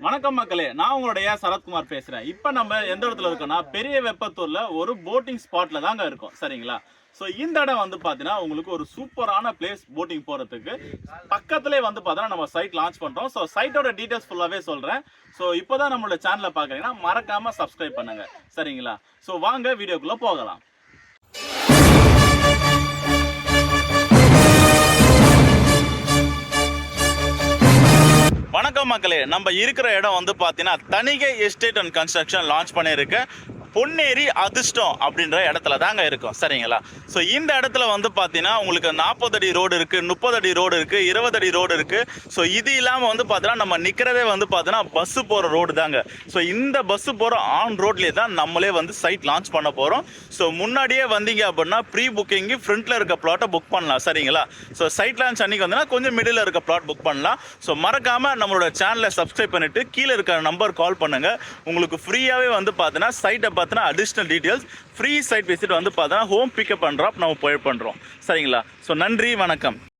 வணக்கம் மக்களே, நான் உங்களுடைய சரத்குமார் பேசுறேன். இப்போ நம்ம எந்த இடத்துல இருக்கோம்னா பெரிய வெப்பத்தூர்ல ஒரு போட்டிங் ஸ்பாட்ல தாங்க இருக்கோம். சரிங்களா? ஸோ இந்த இடம் வந்து பார்த்தீங்கன்னா உங்களுக்கு ஒரு சூப்பரான பிளேஸ் போட்டிங் போகிறதுக்கு. பக்கத்துலேயே வந்து பார்த்தீங்கன்னா நம்ம சைட் லான்ச் பண்ணுறோம். ஸோ சைட்டோட டீட்டெயில்ஸ் ஃபுல்லாகவே சொல்கிறேன். ஸோ இப்போ தான் நம்மளோட சேனலை பார்க்குறீங்கன்னா மறக்காமல் சப்ஸ்கிரைப் பண்ணுங்க. சரிங்களா? ஸோ வாங்க வீடியோக்குள்ளே போகலாம். வணக்கம் மக்களே, நம்ம இருக்கிற இடம் வந்து பார்த்தீங்கன்னா Thanigai estate and construction launch பண்ணியிருக்கு. பொன்னேரி அதிர்ஷ்டம் அப்படின்ற இடத்துல தாங்க இருக்கும். சரிங்களா? ஸோ இந்த இடத்துல வந்து பார்த்தீங்கன்னா உங்களுக்கு 40 அடி ரோடு இருக்குது, 30 அடி ரோடு இருக்குது, 20 அடி ரோடு இருக்குது. ஸோ இது இல்லாமல் வந்து பார்த்தீங்கன்னா நம்ம நிற்கிறதே வந்து பார்த்தீங்கன்னா பஸ்ஸு போகிற ரோடு தாங்க. ஸோ இந்த பஸ்ஸு போகிற ஆன் ரோட்லேயே தான் நம்மளே வந்து சைட் லான்ச் பண்ண போகிறோம். ஸோ முன்னாடியே வந்தீங்க அப்படின்னா ப்ரீ புக்கிங்கு ஃப்ரண்ட்டில் இருக்க ப்ளாட்டை புக் பண்ணலாம். சரிங்களா? ஸோ சைட் லான்ச் அன்றைக்கி வந்தீங்கன்னா கொஞ்சம் மிடில் இருக்க ப்ளாட் புக் பண்ணலாம். ஸோ மறக்காமல் நம்மளோட சேனலை சப்ஸ்கிரைப் பண்ணிவிட்டு கீழே இருக்கிற நம்பர் கால் பண்ணுங்கள். உங்களுக்கு ஃப்ரீயாகவே வந்து பார்த்தீங்கன்னா சைட்டை பார்த்தீங்கன்னா additional details free side visit வந்து பார்த்தீங்கன்னா ஹோம் பிக்கப் அண்ட் ட்ராப் நம்ம போய் பண்ணுறோம். சரிங்களா? ஸோ நன்றி, வணக்கம்.